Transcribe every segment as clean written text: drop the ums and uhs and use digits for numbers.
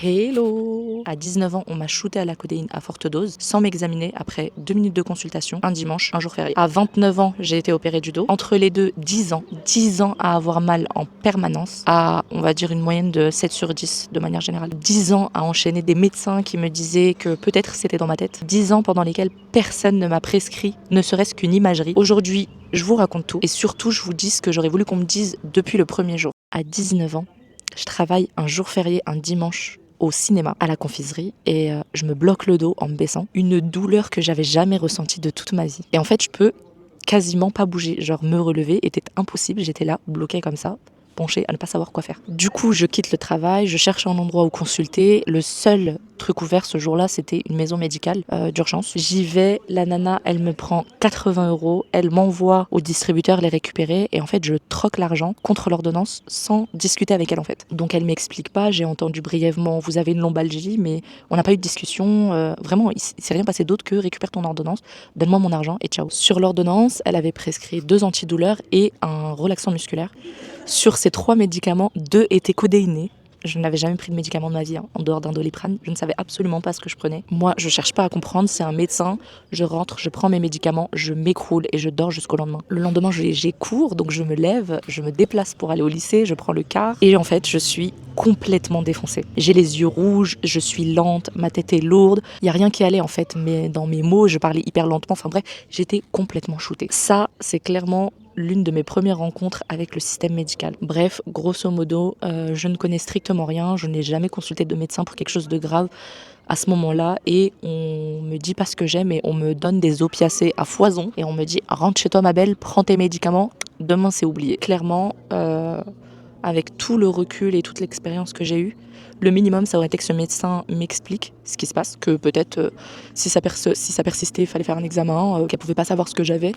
Hello! À 19 ans, on m'a shooté à la codéine à forte dose, sans m'examiner, après 2 minutes de consultation, un dimanche, un jour férié. À 29 ans, j'ai été opérée du dos. Entre les deux, 10 ans. 10 ans à avoir mal en permanence, à, on va dire, une moyenne de 7 sur 10 de manière générale. 10 ans à enchaîner des médecins qui me disaient que peut-être c'était dans ma tête. 10 ans pendant lesquels personne ne m'a prescrit, ne serait-ce qu'une imagerie. Aujourd'hui, je vous raconte tout et surtout, je vous dis ce que j'aurais voulu qu'on me dise depuis le premier jour. À 19 ans, je travaille un jour férié, un dimanche, au cinéma, à la confiserie, et je me bloque le dos en me baissant. Une douleur que j'avais jamais ressentie de toute ma vie. Et en fait, je peux quasiment pas bouger. Genre, me relever était impossible. J'étais là, bloquée comme ça, penchée à ne pas savoir quoi faire. Du coup, je quitte le travail, je cherche un endroit où consulter. Le seul truc ouvert ce jour-là, c'était une maison médicale d'urgence. J'y vais, la nana, elle me prend 80 €, elle m'envoie au distributeur les récupérer et en fait, je troque l'argent contre l'ordonnance sans discuter avec elle en fait. Donc elle m'explique pas, j'ai entendu brièvement, vous avez une lombalgie, mais on n'a pas eu de discussion. Vraiment, il s'est rien passé d'autre que récupère ton ordonnance, donne-moi mon argent et ciao. Sur l'ordonnance, elle avait prescrit 2 antidouleurs et un relaxant musculaire. Sur ces 3 médicaments, 2 étaient codéinés. Je n'avais jamais pris de médicament de ma vie, en dehors d'un Doliprane. Je ne savais absolument pas ce que je prenais. Moi, je cherche pas à comprendre, c'est un médecin. Je rentre, je prends mes médicaments, je m'écroule et je dors jusqu'au lendemain. Le lendemain, j'ai cours, donc je me lève, je me déplace pour aller au lycée, je prends le car. Et en fait, je suis complètement défoncée. J'ai les yeux rouges, je suis lente, ma tête est lourde. Il n'y a rien qui allait en fait, mais dans mes mots, je parlais hyper lentement. Enfin bref, j'étais complètement shootée. Ça, c'est clairement l'une de mes premières rencontres avec le système médical. Bref, grosso modo, je ne connais strictement rien, je n'ai jamais consulté de médecin pour quelque chose de grave à ce moment-là et on me dit pas ce que j'ai mais on me donne des opiacés à foison et on me dit rentre chez toi ma belle, prends tes médicaments, demain c'est oublié. Clairement, avec tout le recul et toute l'expérience que j'ai eue, le minimum, ça aurait été que ce médecin m'explique ce qui se passe, que peut-être si ça persistait, il fallait faire un examen, qu'elle pouvait pas savoir ce que j'avais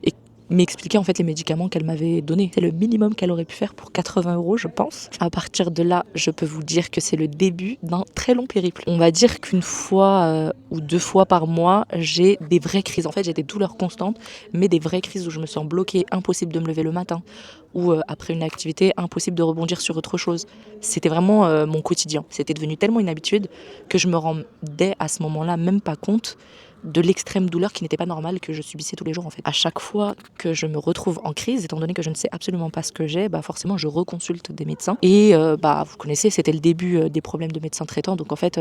et m'expliquer en fait les médicaments qu'elle m'avait donnés. C'est le minimum qu'elle aurait pu faire pour 80 €, je pense. À partir de là, je peux vous dire que c'est le début d'un très long périple. On va dire qu'une fois ou 2 fois par mois, j'ai des vraies crises. En fait, j'ai des douleurs constantes, mais des vraies crises où je me sens bloquée, impossible de me lever le matin, ou après une activité, impossible de rebondir sur autre chose. C'était vraiment mon quotidien. C'était devenu tellement une habitude que je me rendais à ce moment-là même pas compte de l'extrême douleur qui n'était pas normale que je subissais tous les jours en fait. À chaque fois que je me retrouve en crise, étant donné que je ne sais absolument pas ce que j'ai, bah forcément je reconsulte des médecins et bah vous connaissez, c'était le début des problèmes de médecins traitants, donc en fait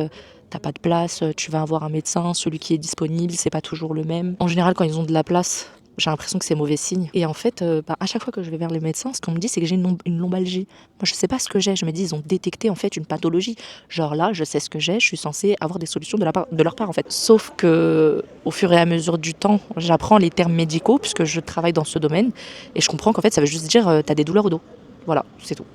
t'as pas de place, tu vas avoir un médecin, celui qui est disponible c'est pas toujours le même. En général quand ils ont de la place, j'ai l'impression que c'est mauvais signe. Et en fait, à chaque fois que je vais vers les médecins, ce qu'on me dit, c'est que j'ai une lombalgie. Moi, je sais pas ce que j'ai. Je me dis, ils ont détecté en fait une pathologie. Genre là, je sais ce que j'ai, je suis censée avoir des solutions de leur part en fait. Sauf que, au fur et à mesure du temps, j'apprends les termes médicaux puisque je travaille dans ce domaine et je comprends qu'en fait, ça veut juste dire, t'as des douleurs au dos. Voilà, c'est tout.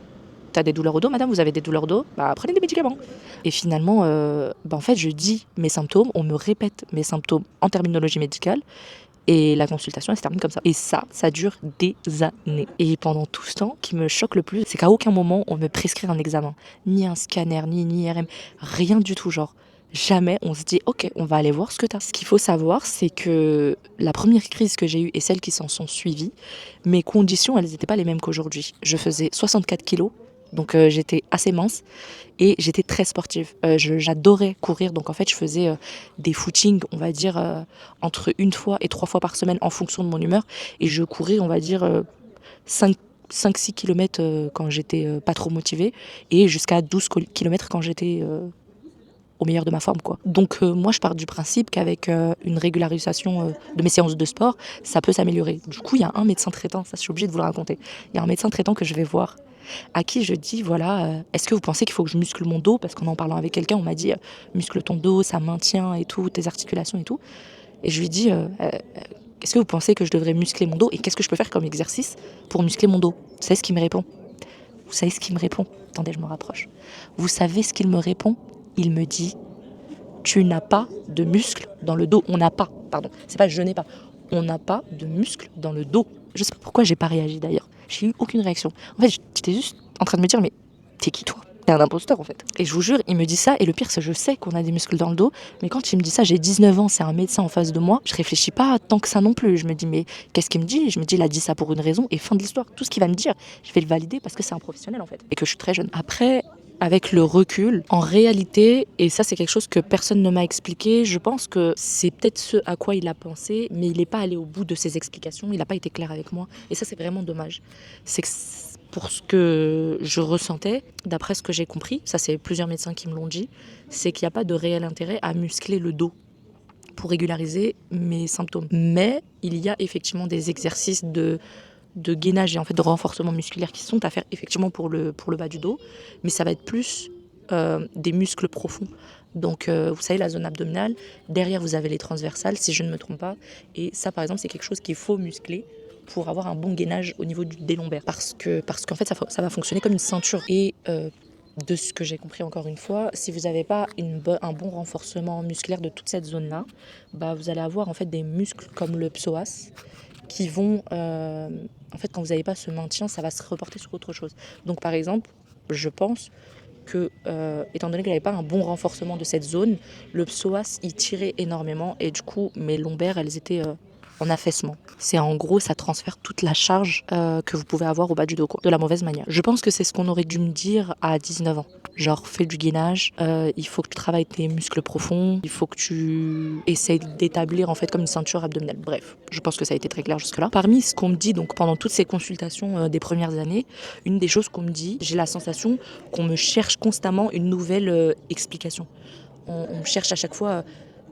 T'as des douleurs au dos, madame, vous avez des douleurs au dos, bah prenez des médicaments. Et finalement, en fait, je dis mes symptômes, on me répète mes symptômes en terminologie médicale. Et la consultation, elle se termine comme ça. Et ça dure des années. Et pendant tout ce temps, ce qui me choque le plus, c'est qu'à aucun moment, on me prescrit un examen. Ni un scanner, ni une IRM, rien du tout, genre. Jamais on se dit, ok, on va aller voir ce que t'as. Ce qu'il faut savoir, c'est que la première crise que j'ai eue et celles qui s'en sont suivies, mes conditions, elles n'étaient pas les mêmes qu'aujourd'hui. Je faisais 64 kilos, donc j'étais assez mince et j'étais très sportive. J'adorais courir, donc en fait je faisais des footings, on va dire, entre 1 fois et 3 fois par semaine en fonction de mon humeur. Et je courais, on va dire, 5-6 km quand j'étais pas trop motivée et jusqu'à 12 km quand j'étais au meilleur de ma forme, quoi. Donc moi je pars du principe qu'avec une régularisation de mes séances de sport, ça peut s'améliorer. Du coup il y a un médecin traitant, ça je suis obligée de vous le raconter. Il y a un médecin traitant que je vais voir, à qui je dis voilà, est-ce que vous pensez qu'il faut que je muscle mon dos? Parce qu'en en parlant avec quelqu'un, on m'a dit muscle ton dos, ça maintient et tout, tes articulations et tout. Et je lui dis est-ce que vous pensez que je devrais muscler mon dos et qu'est-ce que je peux faire comme exercice pour muscler mon dos? Vous savez ce qu'il me répond? Vous savez ce qu'il me répond? Attendez, je me rapproche. Vous savez ce qu'il me répond? Il me dit tu n'as pas de muscles dans le dos. On n'a pas, pardon, c'est pas je n'ai pas. On n'a pas de muscles dans le dos. Je sais pas pourquoi j'ai pas réagi d'ailleurs. J'ai eu aucune réaction. En fait, j'étais juste en train de me dire mais t'es qui toi? T'es un imposteur en fait. Et je vous jure, il me dit ça et le pire c'est que je sais qu'on a des muscles dans le dos, mais quand il me dit ça, j'ai 19 ans, c'est un médecin en face de moi, je réfléchis pas tant que ça non plus. Je me dis mais qu'est-ce qu'il me dit? Je me dis il a dit ça pour une raison et fin de l'histoire. Tout ce qu'il va me dire, je vais le valider parce que c'est un professionnel en fait et que je suis très jeune. Après avec le recul, en réalité, et ça c'est quelque chose que personne ne m'a expliqué, je pense que c'est peut-être ce à quoi il a pensé, mais il n'est pas allé au bout de ses explications, il n'a pas été clair avec moi. Et ça c'est vraiment dommage. C'est que pour ce que je ressentais, d'après ce que j'ai compris, ça c'est plusieurs médecins qui me l'ont dit, c'est qu'il n'y a pas de réel intérêt à muscler le dos pour régulariser mes symptômes. Mais il y a effectivement des exercices de gainage et en fait de renforcement musculaire qui sont à faire effectivement pour le bas du dos, mais ça va être plus des muscles profonds. Donc vous savez la zone abdominale, derrière vous avez les transversales si je ne me trompe pas, et ça par exemple c'est quelque chose qu'il faut muscler pour avoir un bon gainage au niveau des lombaires parce qu'en fait ça va fonctionner comme une ceinture et de ce que j'ai compris encore une fois, si vous n'avez pas un bon renforcement musculaire de toute cette zone-là, bah vous allez avoir en fait des muscles comme le psoas qui vont, en fait, quand vous n'avez pas ce maintien, ça va se reporter sur autre chose. Donc, par exemple, je pense que, étant donné qu'il n'y avait pas un bon renforcement de cette zone, le psoas y tirait énormément et du coup, mes lombaires, elles étaient en affaissement. C'est en gros, ça transfère toute la charge que vous pouvez avoir au bas du dos, de la mauvaise manière. Je pense que c'est ce qu'on aurait dû me dire à 19 ans. Genre, fais du gainage, il faut que tu travailles tes muscles profonds, il faut que tu essayes d'établir en fait comme une ceinture abdominale. Bref, je pense que ça a été très clair jusque-là. Parmi ce qu'on me dit donc pendant toutes ces consultations des premières années, une des choses qu'on me dit, j'ai la sensation qu'on me cherche constamment une nouvelle explication. On me cherche à chaque fois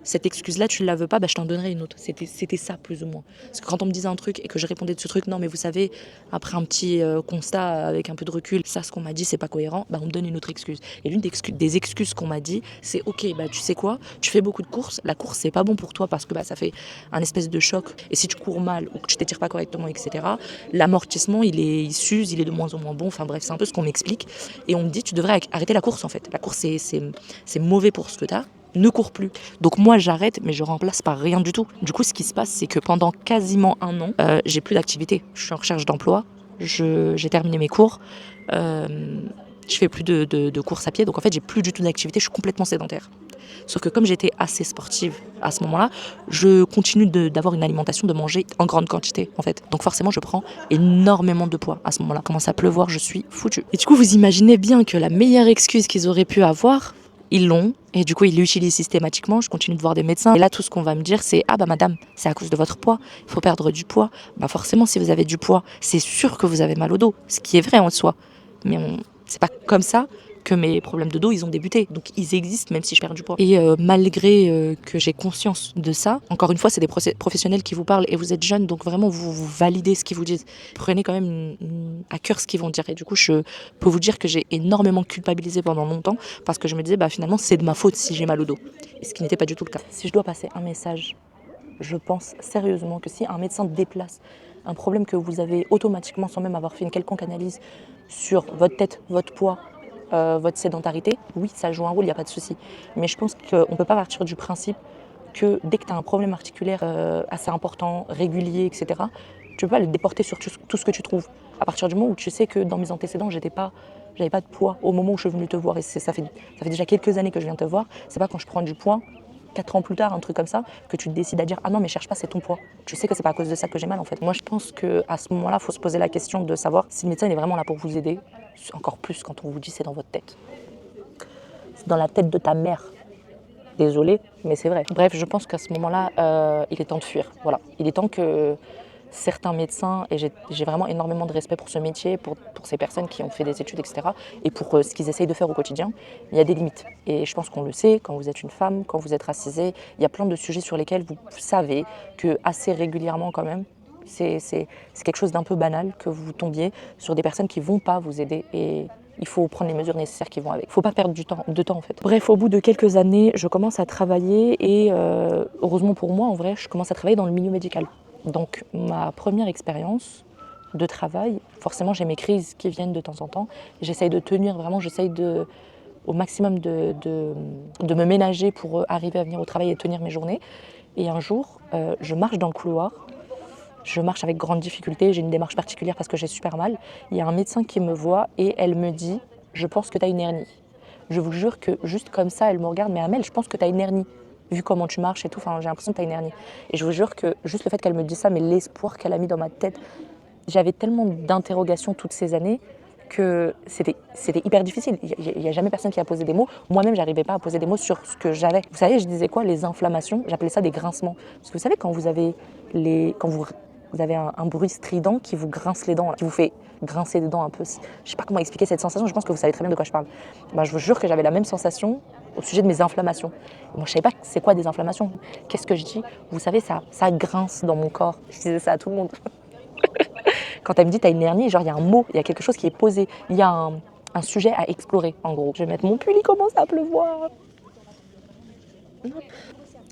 cette excuse-là, tu ne la veux pas, bah, je t'en donnerai une autre. C'était ça, plus ou moins. Parce que quand on me disait un truc et que je répondais de ce truc, non, mais vous savez, après un petit constat avec un peu de recul, ça, ce qu'on m'a dit, c'est pas cohérent, bah, on me donne une autre excuse. Et l'une des excuses qu'on m'a dit, c'est ok, bah, tu sais quoi, tu fais beaucoup de courses, la course, c'est pas bon pour toi parce que bah, ça fait un espèce de choc. Et si tu cours mal ou que tu t'étires pas correctement, etc., l'amortissement, il s'use, il est de moins en moins bon. Enfin bref, c'est un peu ce qu'on m'explique. Et on me dit, tu devrais arrêter la course, en fait. La course, c'est mauvais pour ce que tu as. Ne cours plus. Donc moi j'arrête, mais je remplace par rien du tout. Du coup, ce qui se passe, c'est que pendant quasiment un an, j'ai plus d'activité. Je suis en recherche d'emploi, j'ai terminé mes cours, je fais plus de courses à pied, donc en fait j'ai plus du tout d'activité, je suis complètement sédentaire. Sauf que comme j'étais assez sportive à ce moment-là, je continue d'avoir une alimentation, de manger en grande quantité en fait. Donc forcément je prends énormément de poids à ce moment-là. Commence à pleuvoir, je suis foutue. Et du coup vous imaginez bien que la meilleure excuse qu'ils auraient pu avoir, ils l'ont, et du coup ils l'utilisent systématiquement. Je continue de voir des médecins et là tout ce qu'on va me dire c'est ah bah madame, c'est à cause de votre poids, il faut perdre du poids. Bah forcément si vous avez du poids, c'est sûr que vous avez mal au dos, ce qui est vrai en soi. Mais c'est pas comme ça que mes problèmes de dos ils ont débuté, donc ils existent même si je perds du poids. Et malgré que j'ai conscience de ça, encore une fois c'est des professionnels qui vous parlent et vous êtes jeune, donc vraiment vous validez ce qu'ils vous disent. Prenez quand même à cœur ce qu'ils vont dire. Et du coup je peux vous dire que j'ai énormément culpabilisé pendant longtemps parce que je me disais bah finalement c'est de ma faute si j'ai mal au dos, et ce qui n'était pas du tout le cas. Si je dois passer un message, je pense sérieusement que si un médecin déplace un problème que vous avez automatiquement sans même avoir fait une quelconque analyse sur votre tête, votre poids, votre sédentarité, oui, ça joue un rôle, il n'y a pas de souci. Mais je pense qu'on ne peut pas partir du principe que dès que tu as un problème articulaire assez important, régulier, etc., tu ne peux pas le déporter sur tout ce que tu trouves. À partir du moment où tu sais que dans mes antécédents, j'avais pas de poids au moment où je suis venue te voir, et ça fait déjà quelques années que je viens te voir, c'est pas quand je prends du poids, 4 ans plus tard, un truc comme ça, que tu décides à dire ah non mais cherche pas, c'est ton poids. Tu sais que c'est pas à cause de ça que j'ai mal en fait. Moi je pense qu'à ce moment-là, il faut se poser la question de savoir si le médecin il est vraiment là pour vous aider, encore plus quand on vous dit c'est dans votre tête. C'est dans la tête de ta mère. Désolée, mais c'est vrai. Bref, je pense qu'à ce moment-là, il est temps de fuir. Voilà. Il est temps que certains médecins, et j'ai vraiment énormément de respect pour ce métier, pour ces personnes qui ont fait des études, etc., et pour ce qu'ils essayent de faire au quotidien, il y a des limites. Et je pense qu'on le sait, quand vous êtes une femme, quand vous êtes racisée, il y a plein de sujets sur lesquels vous savez que assez régulièrement quand même, c'est quelque chose d'un peu banal que vous tombiez sur des personnes qui ne vont pas vous aider, et il faut prendre les mesures nécessaires qui vont avec. Il ne faut pas perdre de temps en fait. Bref, au bout de quelques années, je commence à travailler et heureusement pour moi, en vrai, je commence à travailler dans le milieu médical. Donc ma première expérience de travail, forcément j'ai mes crises qui viennent de temps en temps. J'essaye de tenir vraiment, au maximum de me ménager pour arriver à venir au travail et tenir mes journées. Et un jour, je marche dans le couloir. Je marche avec grande difficulté, j'ai une démarche particulière parce que j'ai super mal. Il y a un médecin qui me voit et elle me dit « Je pense que tu as une hernie ». Je vous jure que juste comme ça, elle me regarde « Mais Amel, je pense que tu as une hernie, vu comment tu marches et tout, enfin, j'ai l'impression que tu as une hernie ». Et je vous jure que juste le fait qu'elle me dise ça, mais l'espoir qu'elle a mis dans ma tête, j'avais tellement d'interrogations toutes ces années que c'était hyper difficile. Il n'y a jamais personne qui a posé des mots. Moi-même, j'arrivais pas à poser des mots sur ce que j'avais. Vous savez, je disais quoi? Les inflammations, j'appelais ça des grincements. Parce que vous savez, quand vous avez un bruit strident qui vous grince les dents, qui vous fait grincer les dents un peu. Je sais pas comment expliquer cette sensation, je pense que vous savez très bien de quoi je parle. Ben, je vous jure que j'avais la même sensation au sujet de mes inflammations. Moi, je savais pas c'est quoi des inflammations. Qu'est-ce que je dis? Vous savez, ça grince dans mon corps. Je disais ça à tout le monde. Quand elle me dit t'as une hernie, genre il y a un mot, il y a quelque chose qui est posé, il y a un sujet à explorer en gros. Je vais mettre mon pull, il commence à pleuvoir.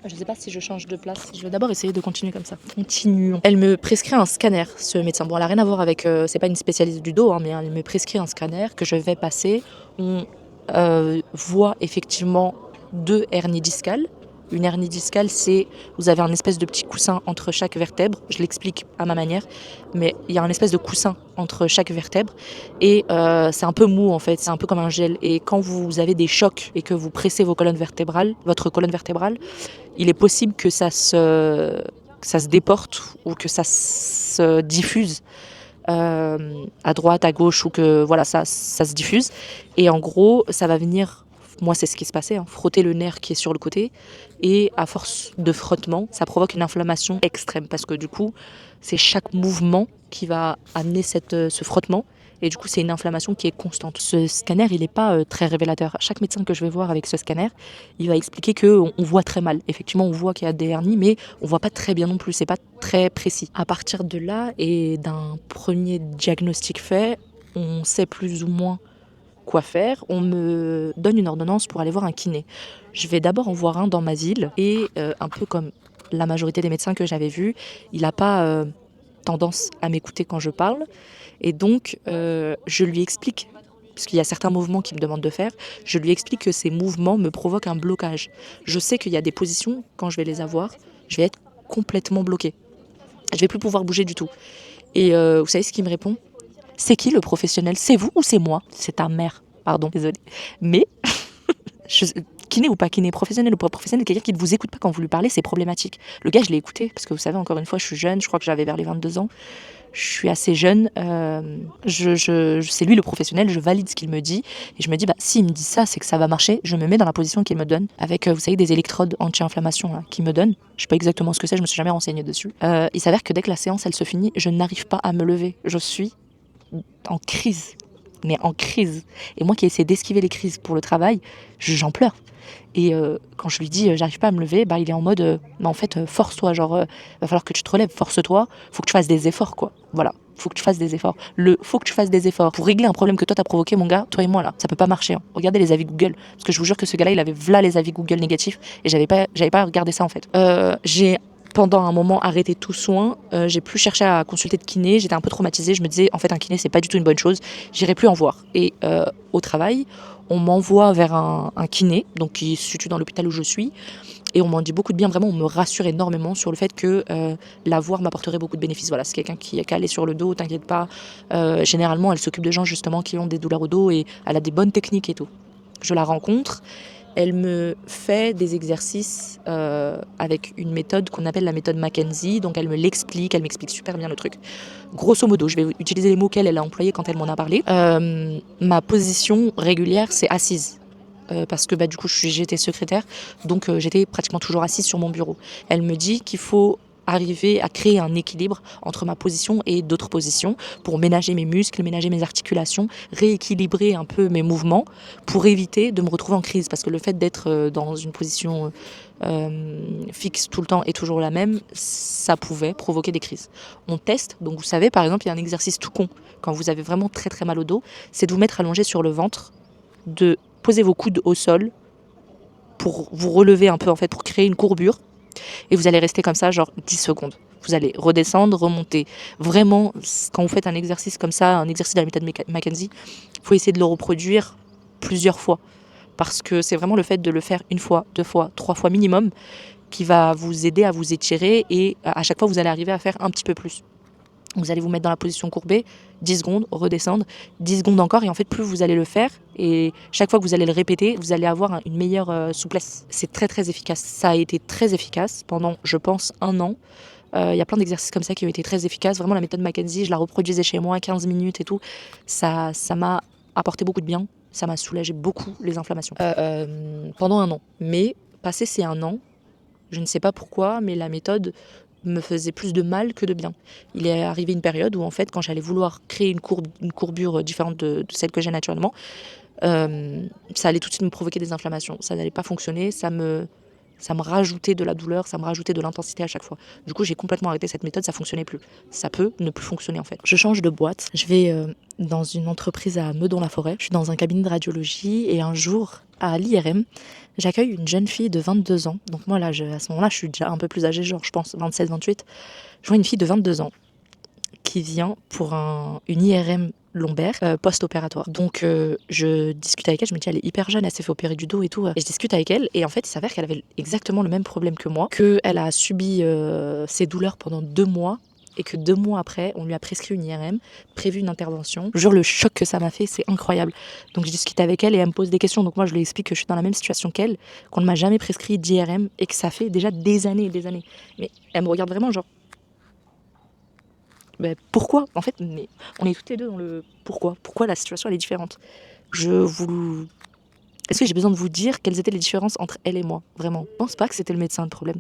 Je ne sais pas si je change de place. Je vais d'abord essayer de continuer comme ça. Continuons. Elle me prescrit un scanner, ce médecin. Bon, elle n'a rien à voir avec... c'est pas une spécialiste du dos, hein, mais elle me prescrit un scanner que je vais passer. On voit effectivement 2 hernies discales. Une hernie discale, c'est... Vous avez un espèce de petit coussin entre chaque vertèbre. Je l'explique à ma manière. Mais il y a un espèce de coussin entre chaque vertèbre. Et c'est un peu mou, en fait. C'est un peu comme un gel. Et quand vous avez des chocs et que vous pressez votre colonne vertébrale, il est possible que ça se déporte ou que ça se diffuse à droite, à gauche, ou que voilà, ça se diffuse. Et en gros, ça va venir, moi c'est ce qui se passait, hein, frotter le nerf qui est sur le côté. Et à force de frottement, ça provoque une inflammation extrême. Parce que du coup, c'est chaque mouvement qui va amener ce frottement. Et du coup, c'est une inflammation qui est constante. Ce scanner, il n'est pas très révélateur. Chaque médecin que je vais voir avec ce scanner, il va expliquer qu'on voit très mal. Effectivement, on voit qu'il y a des hernies, mais on ne voit pas très bien non plus. C'est pas très précis. À partir de là et d'un premier diagnostic fait, on sait plus ou moins quoi faire. On me donne une ordonnance pour aller voir un kiné. Je vais d'abord en voir un dans ma ville et un peu comme la majorité des médecins que j'avais vus, il n'a pas tendance à m'écouter quand je parle. Et donc, je lui explique, parce qu'il y a certains mouvements qu'il me demande de faire, je lui explique que ces mouvements me provoquent un blocage. Je sais qu'il y a des positions, quand je vais les avoir, je vais être complètement bloquée. Je vais plus pouvoir bouger du tout. Et vous savez ce qu'il me répond? C'est qui le professionnel? C'est vous ou c'est moi? C'est ta mère. Pardon, désolée. Mais, kiné ou pas kiné, professionnel ou pas professionnel, quelqu'un qui ne vous écoute pas quand vous lui parlez, c'est problématique. Le gars, je l'ai écouté, parce que vous savez, encore une fois, je suis jeune, je crois que j'avais vers les 22 ans. Je suis assez jeune, c'est lui le professionnel, je valide ce qu'il me dit et je me dis s'il me dit ça, c'est que ça va marcher. Je me mets dans la position qu'il me donne avec vous savez des électrodes anti-inflammation là, qu'il me donne. Je sais pas exactement ce que c'est, je me suis jamais renseignée dessus. Il s'avère que dès que la séance elle se finit, je n'arrive pas à me lever. Je suis en crise, mais en crise. Et moi qui essaie d'esquiver les crises pour le travail, j'en pleure. Et quand je lui dis j'arrive pas à me lever, il est en mode en fait force-toi, genre va falloir que tu te relèves, force-toi, faut que tu fasses des efforts quoi. Voilà, faut que tu fasses des efforts. Faut que tu fasses des efforts pour régler un problème que toi t'as provoqué mon gars, toi et moi là, ça peut pas marcher. Hein. Regardez les avis Google, parce que je vous jure que ce gars-là il avait v'là les avis Google négatifs et j'avais pas regardé ça en fait. J'ai pendant un moment arrêté tout soin, j'ai plus cherché à consulter de kiné, j'étais un peu traumatisée, je me disais en fait un kiné c'est pas du tout une bonne chose, j'irai plus en voir. Et au travail, on m'envoie vers un kiné, donc qui se situe dans l'hôpital où je suis, et on m'en dit beaucoup de bien, vraiment on me rassure énormément sur le fait que la voir m'apporterait beaucoup de bénéfices. Voilà, c'est quelqu'un qui est calé sur le dos, t'inquiète pas, généralement elle s'occupe de gens justement qui ont des douleurs au dos et elle a des bonnes techniques et tout. Je la rencontre. Elle me fait des exercices avec une méthode qu'on appelle la méthode Mackenzie. Donc elle m'explique super bien le truc. Grosso modo, je vais utiliser les mots qu'elle a employés quand elle m'en a parlé. Ma position régulière, c'est assise. Parce que du coup j'étais secrétaire, donc j'étais pratiquement toujours assise sur mon bureau. Elle me dit qu'il faut arriver à créer un équilibre entre ma position et d'autres positions pour ménager mes muscles, ménager mes articulations, rééquilibrer un peu mes mouvements pour éviter de me retrouver en crise. Parce que le fait d'être dans une position fixe tout le temps et toujours la même, ça pouvait provoquer des crises. On teste, donc vous savez, par exemple, il y a un exercice tout con, quand vous avez vraiment très très mal au dos, c'est de vous mettre allongé sur le ventre, de poser vos coudes au sol pour vous relever un peu en fait, pour créer une courbure. Et vous allez rester comme ça, genre 10 secondes. Vous allez redescendre, remonter. Vraiment, quand vous faites un exercice comme ça, un exercice de la méthode Mackenzie, il faut essayer de le reproduire plusieurs fois. Parce que c'est vraiment le fait de le faire 1 fois, 2 fois, 3 fois minimum qui va vous aider à vous étirer et à chaque fois, vous allez arriver à faire un petit peu plus. Vous allez vous mettre dans la position courbée, 10 secondes, redescendre, 10 secondes encore, et en fait, plus vous allez le faire, et chaque fois que vous allez le répéter, vous allez avoir une meilleure souplesse. C'est très très efficace. Ça a été très efficace pendant, je pense, 1 an. Il y a plein d'exercices comme ça qui ont été très efficaces. Vraiment, la méthode Mackenzie, je la reproduisais chez moi, 15 minutes et tout. Ça m'a apporté beaucoup de bien. Ça m'a soulagé beaucoup les inflammations. Pendant 1 an. Mais passé ces 1 an, je ne sais pas pourquoi, mais la méthode me faisait plus de mal que de bien. Il est arrivé une période où, en fait, quand j'allais vouloir créer une courbure différente de celle que j'ai naturellement, ça allait tout de suite me provoquer des inflammations. Ça n'allait pas fonctionner, ça me rajoutait de la douleur, ça me rajoutait de l'intensité à chaque fois. Du coup, j'ai complètement arrêté cette méthode, ça fonctionnait plus. Ça peut ne plus fonctionner en fait. Je change de boîte, je vais dans une entreprise à Meudon-la-Forêt. Je suis dans un cabinet de radiologie et un jour, à l'IRM, j'accueille une jeune fille de 22 ans. Donc moi, là, à ce moment-là, je suis déjà un peu plus âgée, genre je pense 27, 28. Je vois une fille de 22 ans qui vient pour une IRM lombaire post-opératoire. Donc je discute avec elle, je me dis elle est hyper jeune, elle s'est fait opérer du dos et tout. Et je discute avec elle et en fait il s'avère qu'elle avait exactement le même problème que moi, qu'elle a subi ces douleurs pendant 2 mois et que 2 mois après on lui a prescrit une IRM, prévu une intervention. Genre le choc que ça m'a fait, c'est incroyable. Donc je discute avec elle et elle me pose des questions. Donc moi je lui explique que je suis dans la même situation qu'elle, qu'on ne m'a jamais prescrit d'IRM et que ça fait déjà des années et des années. Mais elle me regarde vraiment genre pourquoi en fait, mais on est toutes les deux dans le pourquoi la situation elle est différente. Est-ce que j'ai besoin de vous dire quelles étaient les différences entre elle et moi, vraiment? Je pense pas que c'était le médecin le problème.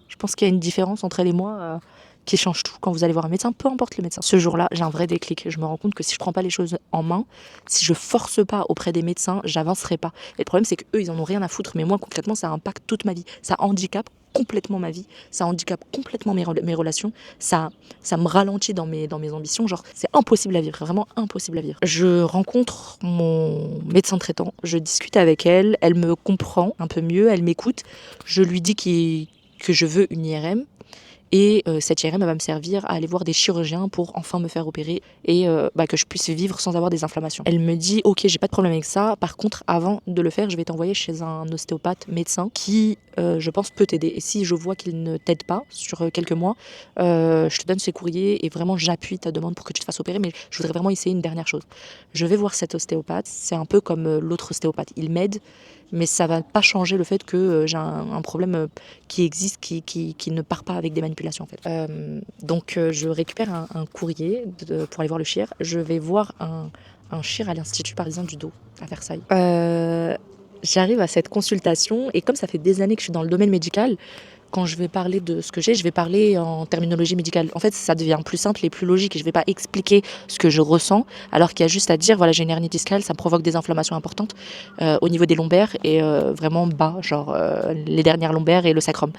Je pense qu'il y a une différence entre elle et moi qui change tout quand vous allez voir un médecin, peu importe le médecin. Ce jour-là, j'ai un vrai déclic. Je me rends compte que si je prends pas les choses en main, si je force pas auprès des médecins, j'avancerai pas. Et le problème, c'est qu'eux, ils en ont rien à foutre, mais moi, concrètement, ça impacte toute ma vie. Ça handicape complètement ma vie, ça handicape complètement mes relations, ça me ralentit dans mes ambitions, genre c'est impossible à vivre, vraiment impossible à vivre. Je rencontre mon médecin traitant, je discute avec elle, elle me comprend un peu mieux, elle m'écoute, je lui dis que je veux une IRM. Et cette IRM, elle va me servir à aller voir des chirurgiens pour enfin me faire opérer et que je puisse vivre sans avoir des inflammations. Elle me dit, ok, j'ai pas de problème avec ça. Par contre, avant de le faire, je vais t'envoyer chez un ostéopathe médecin qui, je pense, peut t'aider. Et si je vois qu'il ne t'aide pas sur quelques mois, je te donne ses courriers et vraiment j'appuie ta demande pour que tu te fasses opérer. Mais je voudrais vraiment essayer une dernière chose. Je vais voir cet ostéopathe. C'est un peu comme l'autre ostéopathe. Il m'aide, mais ça va pas changer le fait que j'ai un problème qui existe, qui ne part pas avec des manipulations en fait. Donc je récupère un courrier pour aller voir le chir. Je vais voir un chir à l'Institut parisien du dos à Versailles. J'arrive à cette consultation et comme ça fait des années que je suis dans le domaine médical, quand je vais parler de ce que j'ai, je vais parler en terminologie médicale. En fait, ça devient plus simple et plus logique. Et je ne vais pas expliquer ce que je ressens, alors qu'il y a juste à dire, voilà, j'ai une hernie discale, ça me provoque des inflammations importantes au niveau des lombaires et vraiment bas, genre les dernières lombaires et le sacrum.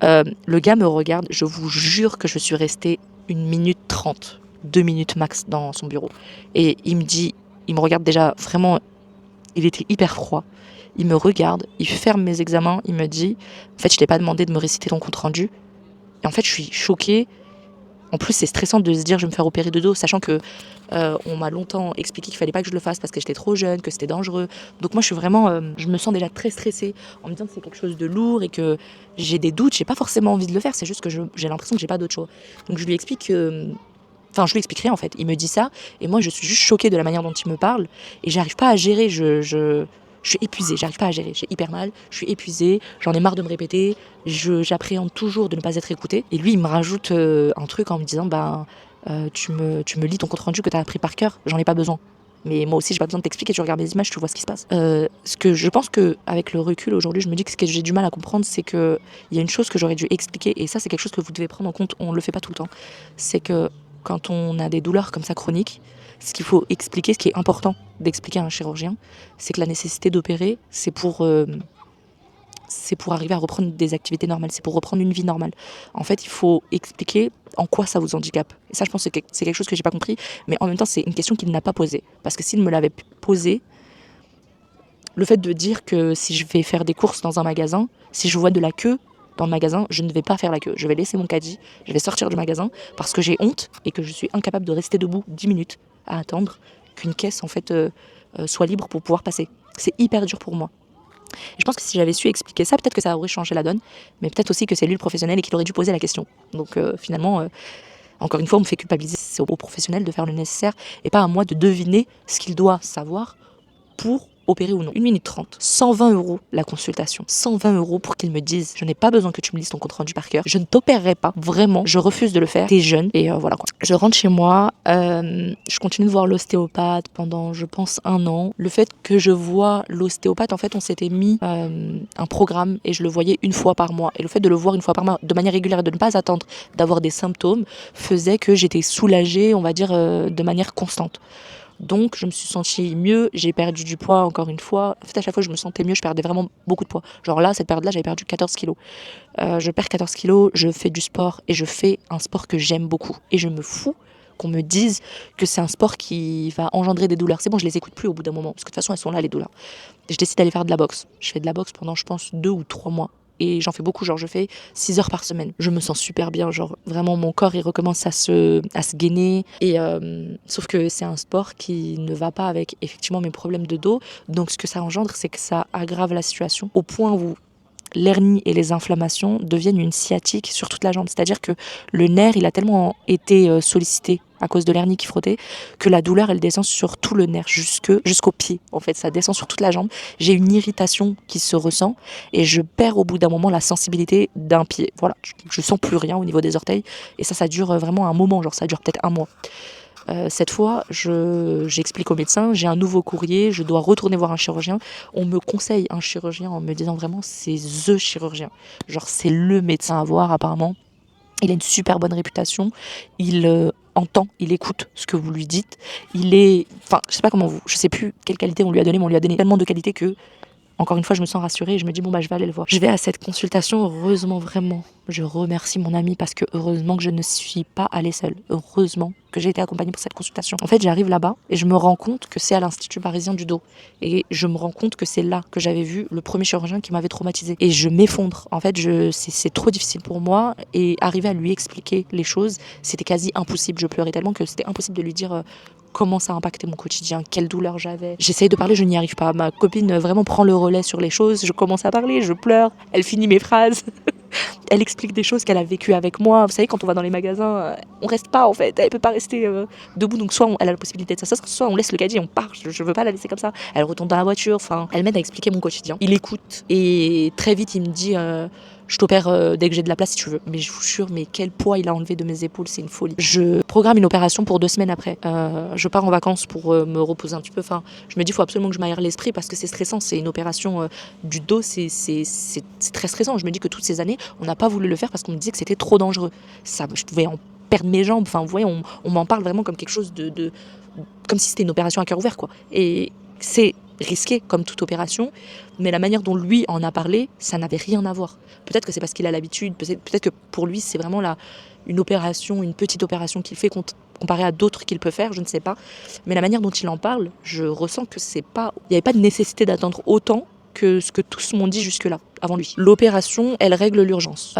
Le gars me regarde, je vous jure que je suis restée 1 minute 30, 2 minutes max dans son bureau. Et il me regarde déjà vraiment, il était hyper froid. Il me regarde, il ferme mes examens, il me dit « En fait, je t'ai pas demandé de me réciter ton compte-rendu. » Et en fait, je suis choquée. En plus, c'est stressant de se dire « Je vais me faire opérer de dos », sachant que on m'a longtemps expliqué qu'il fallait pas que je le fasse parce que j'étais trop jeune, que c'était dangereux. Donc moi, je suis vraiment... je me sens déjà très stressée en me disant que c'est quelque chose de lourd et que j'ai des doutes. J'ai pas forcément envie de le faire, c'est juste que j'ai l'impression que j'ai pas d'autre choix. Donc je lui explique que... Enfin, je lui expliquerai en fait. Il me dit ça et moi, je suis juste choquée de la manière dont il me parle et j'arrive pas à gérer. Je suis épuisée, j'arrive pas à gérer, j'ai hyper mal, je suis épuisée, j'en ai marre de me répéter, j'appréhende toujours de ne pas être écoutée. Et lui, il me rajoute un truc en me disant, tu me lis ton compte rendu que tu as appris par cœur, j'en ai pas besoin. Mais moi aussi, j'ai pas besoin de t'expliquer, tu regardes les images, tu vois ce qui se passe. Ce que je pense qu'avec le recul aujourd'hui, je me dis que ce que j'ai du mal à comprendre, c'est qu'il y a une chose que j'aurais dû expliquer, et ça, c'est quelque chose que vous devez prendre en compte, on le fait pas tout le temps. C'est que quand on a des douleurs comme ça chroniques, ce qu'il faut expliquer, ce qui est important d'expliquer à un chirurgien, c'est que la nécessité d'opérer, c'est pour arriver à reprendre des activités normales, c'est pour reprendre une vie normale. En fait, il faut expliquer en quoi ça vous handicape. Et ça, je pense que c'est quelque chose que j'ai pas compris, mais en même temps, c'est une question qu'il n'a pas posée. Parce que s'il me l'avait posée, le fait de dire que si je vais faire des courses dans un magasin, si je vois de la queue dans le magasin, je ne vais pas faire la queue. Je vais laisser mon caddie, je vais sortir du magasin parce que j'ai honte et que je suis incapable de rester debout 10 minutes à attendre qu'une caisse en fait soit libre pour pouvoir passer. C'est hyper dur pour moi. Et je pense que si j'avais su expliquer ça, peut-être que ça aurait changé la donne, mais peut-être aussi que c'est lui le professionnel et qu'il aurait dû poser la question. Donc finalement, encore une fois, on me fait culpabiliser. C'est au professionnel de faire le nécessaire et pas à moi de deviner ce qu'il doit savoir pour opéré ou non. 1 minute 30. 120 € la consultation. 120 € pour qu'ils me disent, je n'ai pas besoin que tu me lises ton compte rendu par cœur. Je ne t'opérerai pas. Vraiment, je refuse de le faire. T'es jeune. Et voilà quoi. Je rentre chez moi. Je continue de voir l'ostéopathe pendant, je pense, 1 an. Le fait que je vois l'ostéopathe, en fait, on s'était mis un programme et je le voyais 1 fois par mois. Et le fait de le voir 1 fois par mois de manière régulière et de ne pas attendre d'avoir des symptômes faisait que j'étais soulagée, on va dire, de manière constante. Donc, je me suis sentie mieux, j'ai perdu du poids encore une fois. En fait, à chaque fois que je me sentais mieux, je perdais vraiment beaucoup de poids. Genre là, cette période-là, j'avais perdu 14 kilos. Je perds 14 kilos, je fais du sport et je fais un sport que j'aime beaucoup. Et je me fous qu'on me dise que c'est un sport qui va engendrer des douleurs. C'est bon, je les écoute plus au bout d'un moment, parce que de toute façon, elles sont là, les douleurs. Et je décide d'aller faire de la boxe. Je fais de la boxe pendant, je pense, 2 ou 3 mois. Et j'en fais beaucoup, genre je fais 6 heures par semaine. Je me sens super bien, genre vraiment mon corps il recommence à se gainer. Et sauf que c'est un sport qui ne va pas avec effectivement mes problèmes de dos. Donc ce que ça engendre, c'est que ça aggrave la situation au point où l'hernie et les inflammations deviennent une sciatique sur toute la jambe. C'est-à-dire que le nerf, il a tellement été sollicité à cause de l'hernie qui frottait, que la douleur, elle descend sur tout le nerf, jusqu'au pied. En fait, ça descend sur toute la jambe. J'ai une irritation qui se ressent et je perds au bout d'un moment la sensibilité d'un pied. Voilà, je sens plus rien au niveau des orteils et ça dure vraiment un moment, genre ça dure peut-être 1 mois. Cette fois, j'explique au médecin, j'ai un nouveau courrier, je dois retourner voir un chirurgien. On me conseille un chirurgien en me disant vraiment c'est THE chirurgien. Genre c'est le médecin à voir apparemment. Il a une super bonne réputation. Il entend, il écoute ce que vous lui dites. Enfin, je sais pas je sais plus quelle qualité on lui a donné, mais on lui a donné tellement de qualité que, encore une fois, je me sens rassurée et je me dis bon bah je vais aller le voir. Je vais à cette consultation, heureusement vraiment. Je remercie mon ami parce que heureusement que je ne suis pas allée seule. Heureusement que j'ai été accompagnée pour cette consultation. En fait, j'arrive là-bas et je me rends compte que c'est à l'Institut parisien du dos. Et je me rends compte que c'est là que j'avais vu le premier chirurgien qui m'avait traumatisée. Et je m'effondre. En fait, c'est trop difficile pour moi et arriver à lui expliquer les choses, c'était quasi impossible. Je pleurais tellement que c'était impossible de lui dire comment ça a impacté mon quotidien, quelle douleur j'avais. J'essaye de parler, je n'y arrive pas. Ma copine vraiment prend le relais sur les choses. Je commence à parler, je pleure, elle finit mes phrases. Elle explique des choses qu'elle a vécues avec moi. Vous savez, quand on va dans les magasins, on reste pas en fait. Elle peut pas rester debout. Donc soit elle a la possibilité de s'asseoir, soit on laisse le caddie et on part. Je veux pas la laisser comme ça. Elle retourne dans la voiture. Enfin, elle m'aide à expliquer mon quotidien. Il écoute et très vite il me dit je t'opère dès que j'ai de la place si tu veux. Mais je vous jure, mais quel poids il a enlevé de mes épaules, c'est une folie. Je programme une opération pour 2 semaines après. Je pars en vacances pour me reposer un petit peu. Enfin, je me dis, il faut absolument que je m'aère l'esprit parce que c'est stressant. C'est une opération du dos, c'est très stressant. Je me dis que toutes ces années, on n'a pas voulu le faire parce qu'on me disait que c'était trop dangereux. Ça, je pouvais en perdre mes jambes. Enfin, vous voyez, on m'en parle vraiment comme quelque chose de comme si c'était une opération à cœur ouvert, quoi. Et c'est risqué comme toute opération, mais la manière dont lui en a parlé, ça n'avait rien à voir. Peut-être que c'est parce qu'il a l'habitude, peut-être que pour lui c'est vraiment une opération, une petite opération qu'il fait comparé à d'autres qu'il peut faire, je ne sais pas. Mais la manière dont il en parle, je ressens que il n'y avait pas de nécessité d'attendre autant que ce que tous m'ont dit jusque-là, avant lui. L'opération, elle règle l'urgence.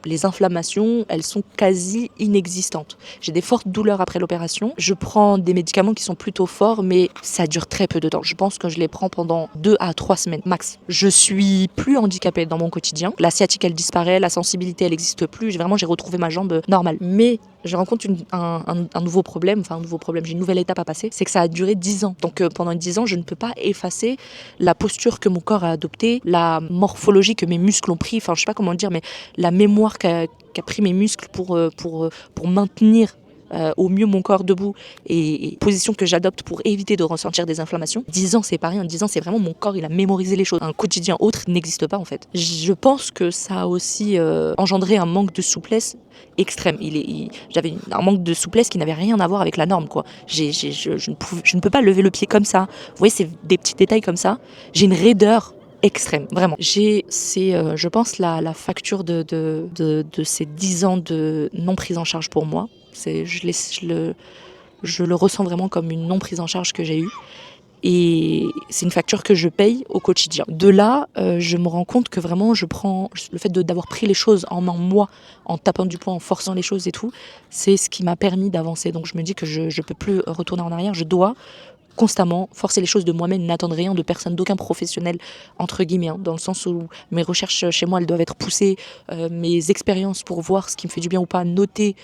Les inflammations, elles sont quasi inexistantes. J'ai des fortes douleurs après l'opération. Je prends des médicaments qui sont plutôt forts, mais ça dure très peu de temps. Je pense que je les prends pendant 2 à 3 semaines, max. Je suis plus handicapée dans mon quotidien. La sciatique, elle disparaît, la sensibilité, elle n'existe plus. J'ai retrouvé ma jambe normale. Mais je rencontre un nouveau problème, j'ai une nouvelle étape à passer, c'est que ça a duré 10 ans. Donc pendant 10 ans, je ne peux pas effacer la posture que mon corps a adoptée, la morphologie que mes muscles ont pris, enfin je sais pas comment le dire, mais la mémoire qu'a pris mes muscles pour maintenir au mieux mon corps debout et position que j'adopte pour éviter de ressentir des inflammations. 10 ans, c'est pas rien. 10 ans, c'est vraiment mon corps, il a mémorisé les choses. Un quotidien autre n'existe pas en fait. Je pense que ça a aussi engendré un manque de souplesse extrême. J'avais un manque de souplesse qui n'avait rien à voir avec la norme, quoi. Je ne peux pas lever le pied comme ça. Vous voyez, c'est des petits détails comme ça. J'ai une raideur extrême, vraiment. Je pense, la facture de ces 10 ans de non prise en charge pour moi. Je le ressens vraiment comme une non prise en charge que j'ai eue. Et c'est une facture que je paye au quotidien. De là, je me rends compte que vraiment, je prends le fait d'avoir pris les choses en main, moi, en tapant du poing, en forçant les choses et tout, c'est ce qui m'a permis d'avancer. Donc je me dis que je peux plus retourner en arrière. Je dois constamment forcer les choses de moi-même, n'attendre rien de personne, d'aucun professionnel, entre guillemets, hein, dans le sens où mes recherches chez moi, elles doivent être poussées, mes expériences pour voir ce qui me fait du bien ou pas, noter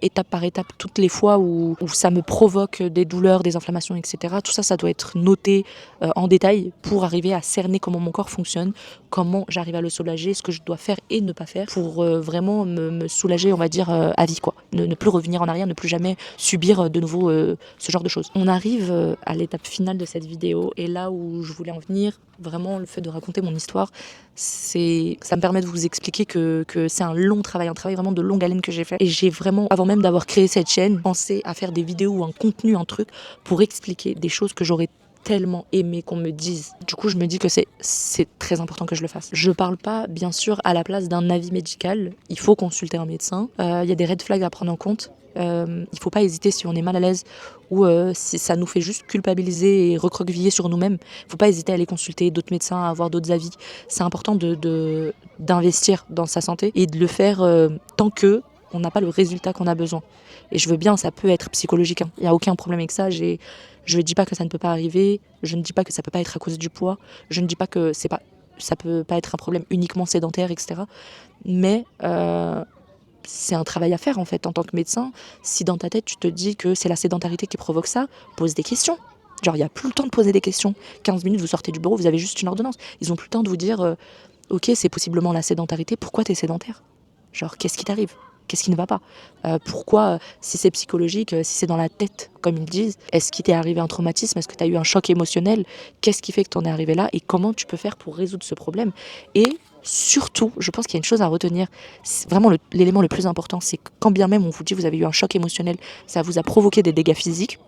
étape par étape toutes les fois où ça me provoque des douleurs, des inflammations, etc. Tout ça, ça doit être noté en détail pour arriver à cerner comment mon corps fonctionne, comment j'arrive à le soulager, ce que je dois faire et ne pas faire pour vraiment me soulager, on va dire, à vie, quoi. Ne plus revenir en arrière, ne plus jamais subir de nouveau ce genre de choses. On arrive à l'étape finale de cette vidéo et là où je voulais en venir, vraiment le fait de raconter mon histoire, ça me permet de vous expliquer que c'est un long travail, un travail vraiment de longue haleine que j'ai fait. Et j'ai vraiment, avant même d'avoir créé cette chaîne, pensé à faire des vidéos ou un contenu, un truc pour expliquer des choses que j'aurais tellement aimé qu'on me dise. Du coup, je me dis que c'est très important que je le fasse. Je parle pas, bien sûr, à la place d'un avis médical. Il faut consulter un médecin. Il y a des red flags à prendre en compte. Il faut pas hésiter si on est mal à l'aise ou si ça nous fait juste culpabiliser et recroqueviller sur nous-mêmes. Il faut pas hésiter à aller consulter d'autres médecins, à avoir d'autres avis. C'est important d'investir dans sa santé et de le faire tant que on n'a pas le résultat qu'on a besoin. Et je veux bien, ça peut être psychologique. Il n'y a aucun problème avec ça. Je ne dis pas que ça ne peut pas arriver. Je ne dis pas que ça ne peut pas être à cause du poids. Je ne dis pas que ça ne peut pas être un problème uniquement sédentaire, etc. Mais c'est un travail à faire en fait en tant que médecin. Si dans ta tête tu te dis que c'est la sédentarité qui provoque ça, pose des questions. Genre il n'y a plus le temps de poser des questions. 15 minutes, vous sortez du bureau, vous avez juste une ordonnance. Ils n'ont plus le temps de vous dire ok, c'est possiblement la sédentarité, pourquoi tu es sédentaire ? Genre qu'est-ce qui t'arrive ? Qu'est-ce qui ne va pas ? Pourquoi, si c'est psychologique, si c'est dans la tête, comme ils disent, est-ce qu'il t'est arrivé un traumatisme ? Est-ce que tu as eu un choc émotionnel ? Qu'est-ce qui fait que tu en es arrivé là ? Et comment tu peux faire pour résoudre ce problème ? Et surtout, je pense qu'il y a une chose à retenir, c'est vraiment l'élément le plus important, c'est que quand bien même on vous dit que vous avez eu un choc émotionnel, ça vous a provoqué des dégâts physiques,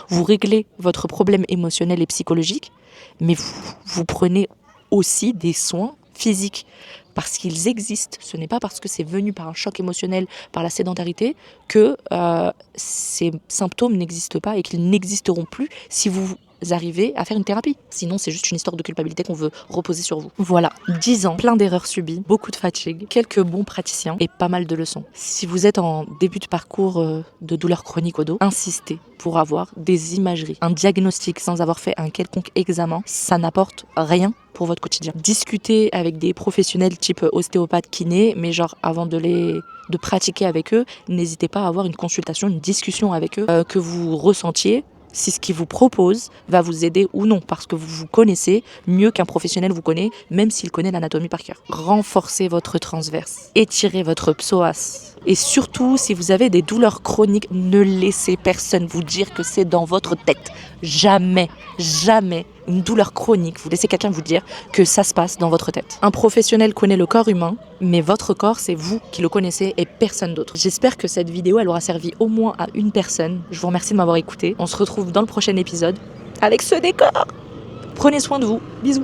vous réglez votre problème émotionnel et psychologique, mais vous prenez aussi des soins physiques. Parce qu'ils existent. Ce n'est pas parce que c'est venu par un choc émotionnel, par la sédentarité, que ces symptômes n'existent pas et qu'ils n'existeront plus si vous arrivez à faire une thérapie. Sinon, c'est juste une histoire de culpabilité qu'on veut reposer sur vous. Voilà, 10 ans, plein d'erreurs subies, beaucoup de fatigue, quelques bons praticiens et pas mal de leçons. Si vous êtes en début de parcours de douleurs chroniques au dos, insistez pour avoir des imageries. Un diagnostic sans avoir fait un quelconque examen, ça n'apporte rien pour votre quotidien. Discutez avec des professionnels type ostéopathe, kiné, mais genre avant de pratiquer avec eux, n'hésitez pas à avoir une consultation, une discussion avec eux, que vous ressentiez si ce qu'ils vous proposent va vous aider ou non, parce que vous vous connaissez mieux qu'un professionnel vous connaît, même s'il connaît l'anatomie par cœur. Renforcez votre transverse, étirez votre psoas. Et surtout, si vous avez des douleurs chroniques, ne laissez personne vous dire que c'est dans votre tête. Jamais, jamais une douleur chronique, vous laissez quelqu'un vous dire que ça se passe dans votre tête. Un professionnel connaît le corps humain, mais votre corps, c'est vous qui le connaissez et personne d'autre. J'espère que cette vidéo, elle aura servi au moins à une personne. Je vous remercie de m'avoir écouté. On se retrouve dans le prochain épisode avec ce décor. Prenez soin de vous. Bisous.